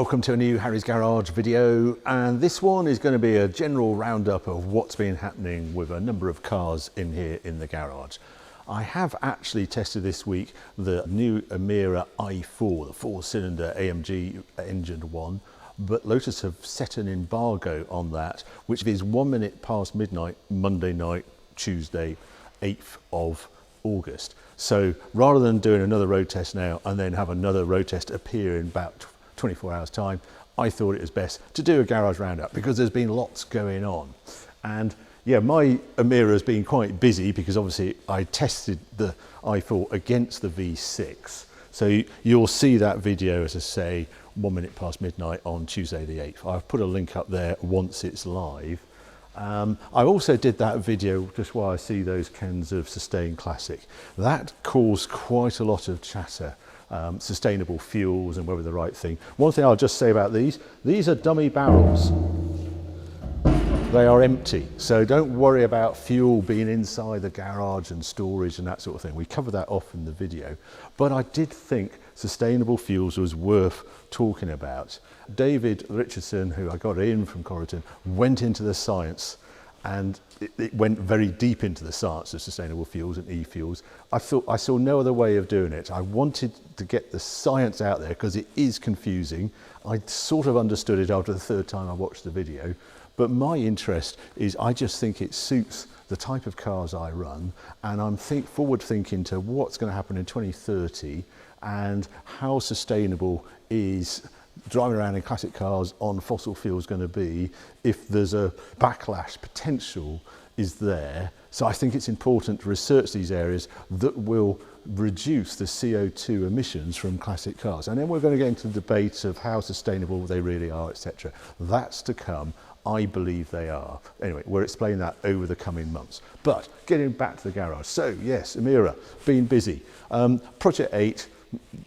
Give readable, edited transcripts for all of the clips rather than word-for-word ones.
Welcome to a new Harry's Garage video, and this one is going to be a general roundup of what's been happening with a number of cars in here in the garage. I have actually tested this week the new Emira i4, the 4-cylinder AMG engined one, but Lotus have set an embargo on that, which is 1 minute past midnight, Monday night, Tuesday, 8th of August. So rather than doing another road test now and then have another road test appear in about 24 hours time, I thought it was best to do a garage roundup because there's been lots going on. And yeah, my Emira has been quite busy because obviously I tested the i4 against the V6. So you'll see that video, as I say, 1 minute past midnight on Tuesday the 8th. I've put a link up there once it's live. I also did that video just while I see those cans of Sustain Classic. That caused quite a lot of chatter. Sustainable fuels and whether the right thing. One thing I'll just say about these are dummy barrels. They are empty, so don't worry about fuel being inside the garage and storage and that sort of thing. We covered that off in the video, but I did think sustainable fuels was worth talking about. David Richardson, who I got in from Corrigan, went into the science, and it went very deep into the science of sustainable fuels and e-fuels. I saw no other way of doing it. I wanted to get the science out there because it is confusing. I sort of understood it after the third time I watched the video, but my interest is I just think it suits the type of cars I run, and I'm forward thinking to what's going to happen in 2030 and how sustainable is driving around in classic cars on fossil fuels going to be if there's a backlash potential is there. So I think it's important to research these areas that will reduce the CO2 emissions from classic cars. And then we're going to get into the debate of how sustainable they really are, etc. That's to come. I believe they are. Anyway, we'll explain that over the coming months. But getting back to the garage. So yes, Emira, been busy. Project 8,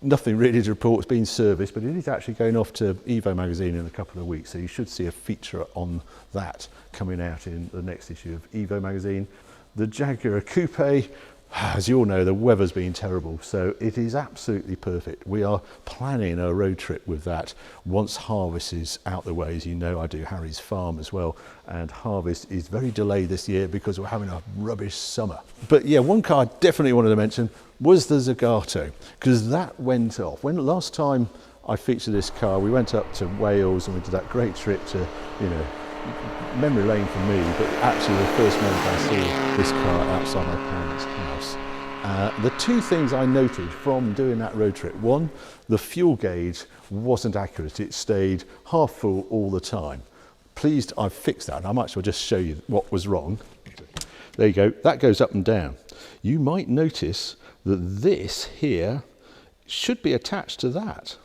nothing really to report, it's been serviced, but it is actually going off to Evo magazine in a couple of weeks, so you should see a feature on that coming out in the next issue of Evo magazine. The Jaguar Coupe, as you all know, the weather's been terrible, so it is absolutely perfect. We are planning a road trip with that once harvest is out the way. As you know, I do Harry's farm as well, and harvest is very delayed this year because we're having a rubbish summer. But yeah, one car I definitely wanted to mention was the Zagato, because that went off. When last time I featured this car, we went up to Wales and we did that great trip to, you know, memory lane for me, but actually the first moment I saw this car outside my parents' house. The two things I noted from doing that road trip: one, the fuel gauge wasn't accurate, it stayed half full all the time. Pleased I've fixed that, and I might as well just show you what was wrong. There you go, that goes up and down. You might notice that this here should be attached to that.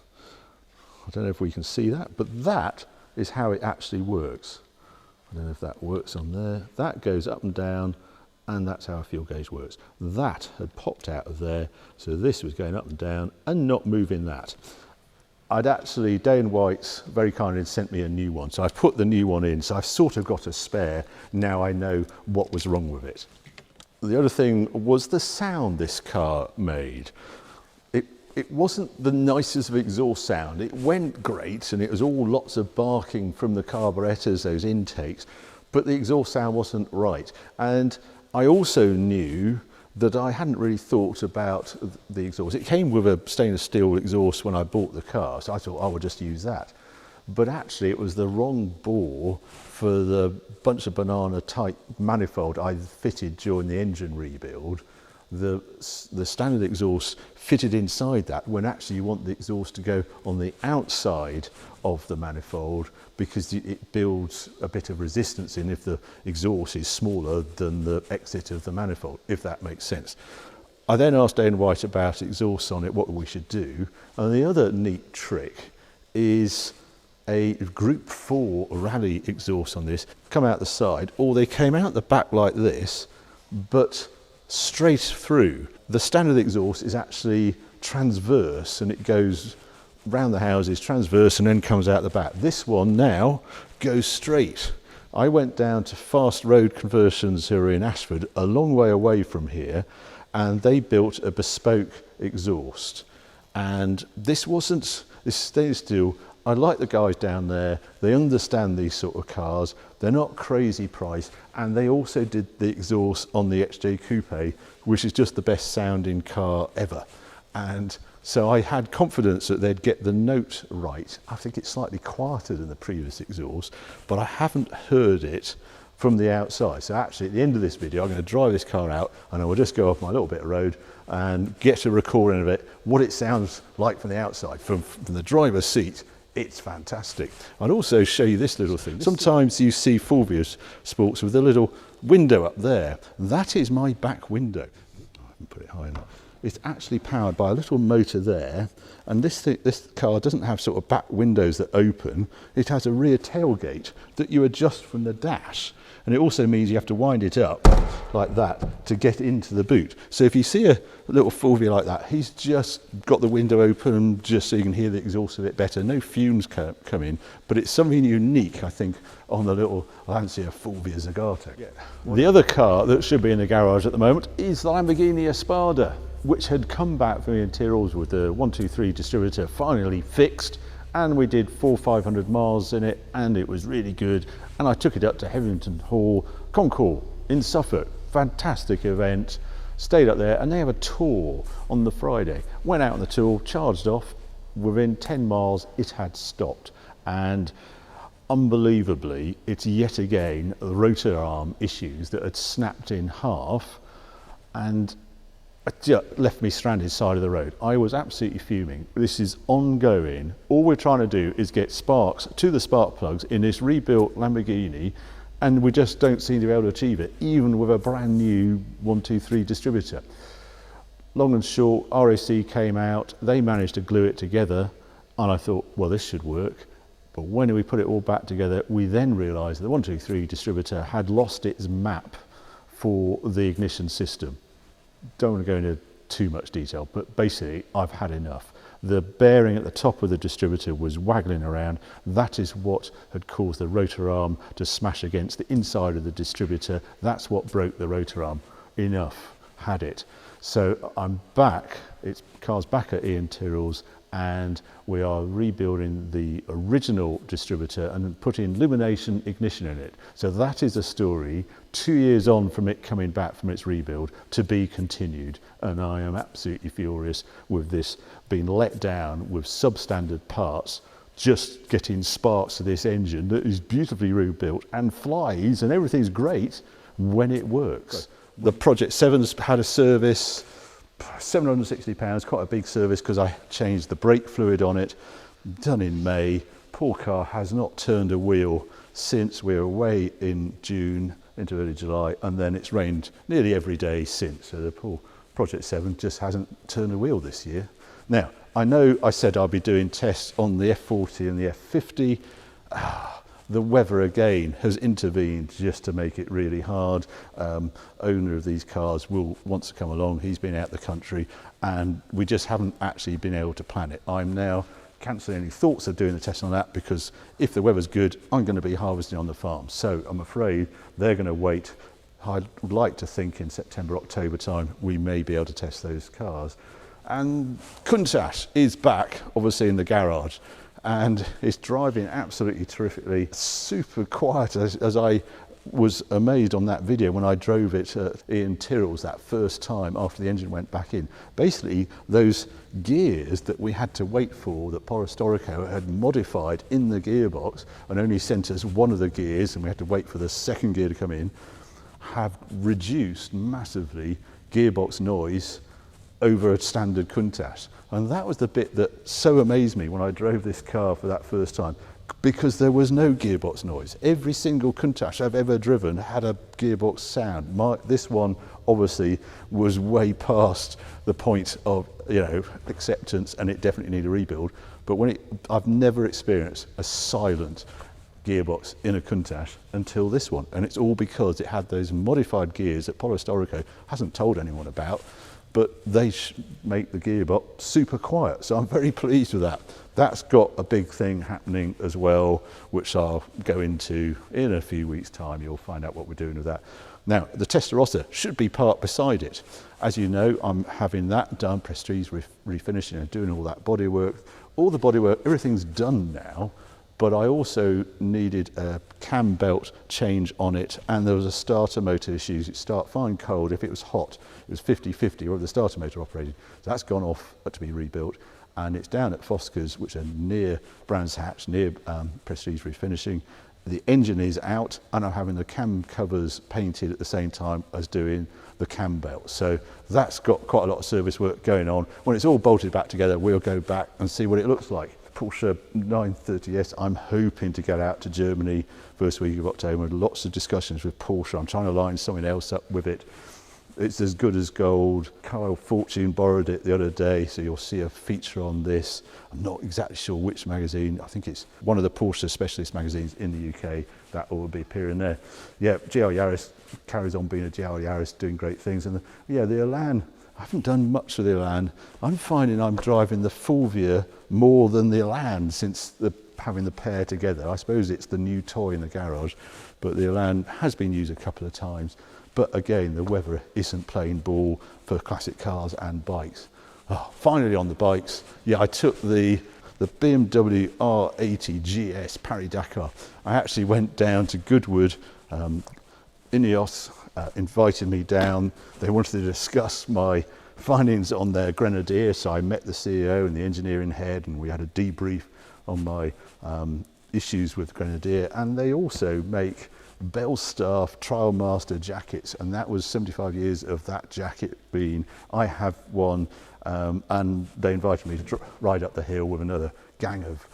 I don't know if we can see that, but that is how it actually works. I don't know if that works on there. That goes up and down, and that's how a fuel gauge works. That had popped out of there, so this was going up and down and not moving that. I'd actually, Dane White's very kindly sent me a new one, so I've put the new one in, so I've sort of got a spare. Now I know what was wrong with it. The other thing was the sound this car made. It wasn't the nicest of exhaust sound. It went great, and it was all lots of barking from the carburetors, those intakes, but the exhaust sound wasn't right. And I also knew that I hadn't really thought about the exhaust. It came with a stainless steel exhaust when I bought the car, so I thought I would just use that. But actually it was the wrong bore for the bunch of banana type manifold I fitted during the engine rebuild. The standard exhaust fitted inside that, when actually you want the exhaust to go on the outside of the manifold because it builds a bit of resistance in if the exhaust is smaller than the exit of the manifold, if that makes sense. I then asked Dane White about exhausts on it, what we should do, and the other neat trick is a Group 4 rally exhaust on this. Come out the side, or they came out the back like this, but straight through. The standard exhaust is actually transverse, and it goes round the houses transverse and then comes out the back. This one now goes straight. I went down to Fast Road Conversions who are in Ashford, a long way away from here, and they built a bespoke exhaust. And this stainless steel, I like the guys down there. They understand these sort of cars. They're not crazy priced, and they also did the exhaust on the XJ Coupe, which is just the best sounding car ever. And so I had confidence that they'd get the note right. I think it's slightly quieter than the previous exhaust, but I haven't heard it from the outside. So actually at the end of this video, I'm going to drive this car out and I will just go off my little bit of road and get a recording of it, what it sounds like from the outside. From the driver's seat, it's fantastic. I'd also show you this little thing. Sometimes you see Fulvia Sports with a little window up there. That is my back window. I can put it high enough. It's actually powered by a little motor there, and this car doesn't have sort of back windows that open. It has a rear tailgate that you adjust from the dash, and it also means you have to wind it up like that to get into the boot. So if you see a little Fulvia like that, he's just got the window open just so you can hear the exhaust a bit better. No fumes come in, but it's something unique, I think, on the little Lancia Fulvia Zagato. Yeah. The other car that should be in the garage at the moment is the Lamborghini Espada, which had come back from the interiors with the 123 distributor finally fixed, and we did 400-500 miles in it, and it was really good. And I took it up to Hetherington Hall Concours in Suffolk. Fantastic event. Stayed up there, and they have a tour on the Friday. Went out on the tour, charged off. Within 10 miles, it had stopped. And unbelievably, it's yet again the rotor arm issues that had snapped in half, and it just left me stranded side of the road. I was absolutely fuming. This is ongoing. All we're trying to do is get sparks to the spark plugs in this rebuilt Lamborghini, and we just don't seem to be able to achieve it, even with a brand new 123 distributor. Long and short, RAC came out, they managed to glue it together, and I thought, well, this should work. But when we put it all back together, we then realised the 123 distributor had lost its map for the ignition system. Don't want to go into too much detail, but basically I've had enough. The bearing at the top of the distributor was waggling around. That is what had caused the rotor arm to smash against the inside of the distributor. That's what broke the rotor arm. Enough, had it. So I'm back, car's back at Ian Tyrrell's, and we are rebuilding the original distributor and putting illumination ignition in it. So that is a story 2 years on from it coming back from its rebuild, to be continued. And I am absolutely furious with this being let down with substandard parts, just getting sparks to this engine that is beautifully rebuilt and flies and everything's great when it works. The Project 7's had a service, £760, quite a big service because I changed the brake fluid on it, done in May. Poor car has not turned a wheel since we were away in June into early July, and then it's rained nearly every day since. So the poor Project 7 just hasn't turned a wheel this year. Now, I know I said I'll be doing tests on the F40 and the F50. The weather again has intervened just to make it really hard. Owner of these cars wants to come along. He's been out the country, and we just haven't actually been able to plan it. I'm now cancelling any thoughts of doing the test on that, because if the weather's good, I'm going to be harvesting on the farm. So I'm afraid they're going to wait. I'd like to think in September, October time, we may be able to test those cars. And Countach is back, obviously, in the garage, and it's driving absolutely terrifically. Super quiet, as I was amazed on that video when I drove it at Ian Tyrrell's that first time after the engine went back in. Basically, those gears that we had to wait for, that Polistorico had modified in the gearbox and only sent us one of the gears, and we had to wait for the second gear to come in, have reduced massively gearbox noise over a standard Countach. And that was the bit that so amazed me when I drove this car for that first time, because there was no gearbox noise. Every single Countach I've ever driven had a gearbox sound. This one obviously was way past the point of, acceptance, and it definitely needed a rebuild. But I've never experienced a silent gearbox in a Countach until this one, and it's all because it had those modified gears that Polistorico hasn't told anyone about, but they make the gearbox super quiet. So I'm very pleased with that. That's got a big thing happening as well, which I'll go into in a few weeks' time. You'll find out what we're doing with that. Now, the Testarossa should be parked beside it. As you know, I'm having that done, Prestige refinishing and doing all that bodywork, all the bodywork, everything's done now, but I also needed a cam belt change on it, and there was a starter motor issues. It start fine cold. If it was hot, it was 50-50, or the starter motor operated. So that's gone off to be rebuilt, and it's down at Foskers, which are near Brands Hatch, near Prestige Refinishing. The engine is out, and I'm having the cam covers painted at the same time as doing the cam belt. So that's got quite a lot of service work going on. When it's all bolted back together, we'll go back and see what it looks like. Porsche 930S, I'm hoping to get out to Germany first week of October. Lots of discussions with Porsche. I'm trying to line something else up with it. It's as good as gold. Kyle Fortune borrowed it the other day, so you'll see a feature on this. I'm not exactly sure which magazine. I think it's one of the Porsche specialist magazines in the UK that will be appearing there. Yeah, GL Yaris carries on being a GL Yaris, doing great things. And the Elan, I haven't done much with the Elan. I'm finding I'm driving the Fulvia more than the Elan since having the pair together. I suppose it's the new toy in the garage, but the Elan has been used a couple of times. But again, the weather isn't playing ball for classic cars and bikes. Oh, finally on the bikes, I took the BMW R80 GS Paris-Dakar. I actually went down to Goodwood. Ineos invited me down. They wanted to discuss my findings on their Grenadier, so I met the CEO and the engineering head, and we had a debrief on my issues with Grenadier. And they also make Bellstaff Trial Master jackets, and that was 75 years of that jacket being. I have one, and they invited me to ride up the hill with another gang of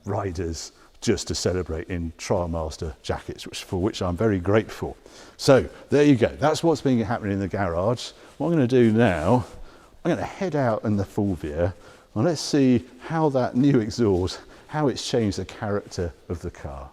riders just to celebrate in Trial Master jackets, for which I'm very grateful. So there you go. That's what's been happening in the garage. What I'm going to do now, I'm going to head out in the Fulvia, and let's see how that new exhaust, how it's changed the character of the car.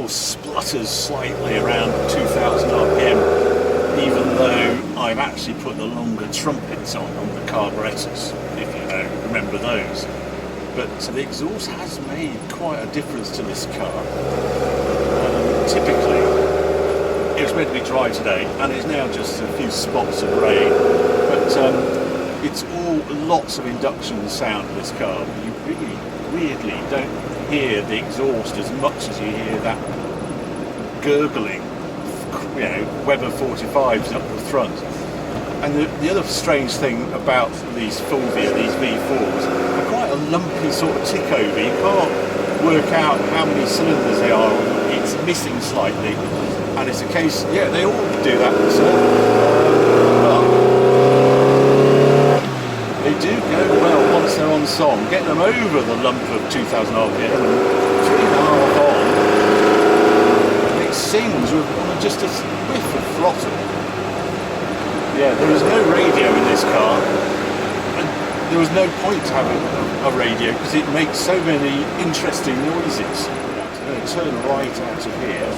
Splutters slightly around 2000 RPM, even though I've actually put the longer trumpets on the carburetors, if you remember those. But the exhaust has made quite a difference to this car. Typically, it was meant to be dry today, and it's now just a few spots of rain. But it's all lots of induction sound in this car. You really, weirdly don't hear the exhaust as much as you hear that gurgling, Weber 45s up the front. And the other strange thing about these Fulvia, these V4s, are quite a lumpy sort of tick over. You can't work out how many cylinders they are. It's missing slightly, and it's a case, they all do that. But they do go well once they're on song. Get them over the lump of 2000 RPM and 3.5 on. Sings with just a whiff of throttle. There is no radio in this car, and there was no point to having a radio because it makes so many interesting noises. I'm going to turn right out of here,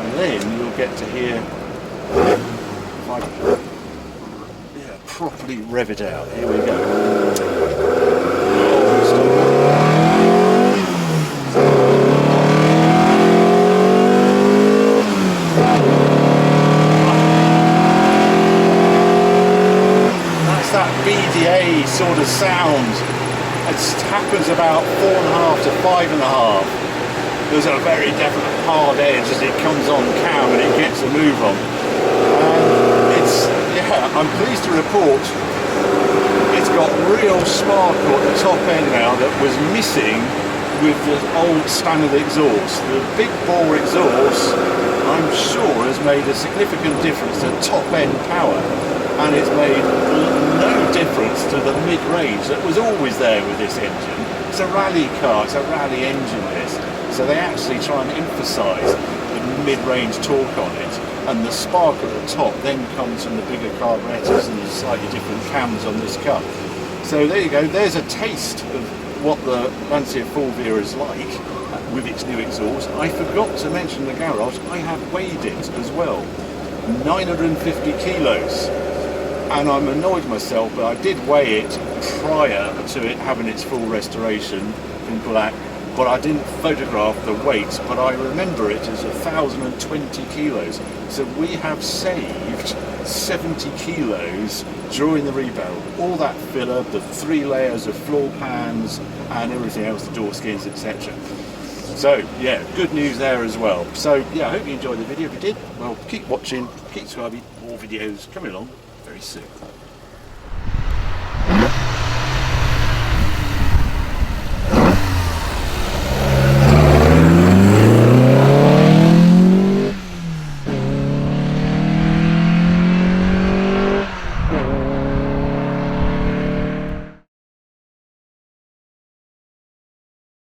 and then you'll get to hear if I properly rev it out. Here we go. BDA sort of sound. It happens about 4.5 to 5.5. There's a very definite hard edge as it comes on cam and it gets a move on. I'm pleased to report it's got real sparkle at the top end now that was missing with the old standard exhaust. The big bore exhaust, I'm sure, has made a significant difference to top end power. And it's made no difference to the mid-range that was always there with this engine. It's a rally car, it's a rally engine this. So they actually try and emphasise the mid-range torque on it, and the spark at the top then comes from the bigger carburetors and the slightly different cams on this car. So there you go, there's a taste of what the Lancia Fulvia is like with its new exhaust. I forgot to mention the garage, I have weighed it as well. 950 kilos. And I'm annoyed myself, but I did weigh it prior to it having its full restoration, in black, but I didn't photograph the weight, but I remember it as 1,020 kilos. So we have saved 70 kilos during the rebuild. All that filler, the 3 layers of floor pans and everything else, the door skins, etc. So yeah, good news there as well. So yeah, I hope you enjoyed the video. If you did, well, keep watching, keep subscribing, more videos coming along very soon.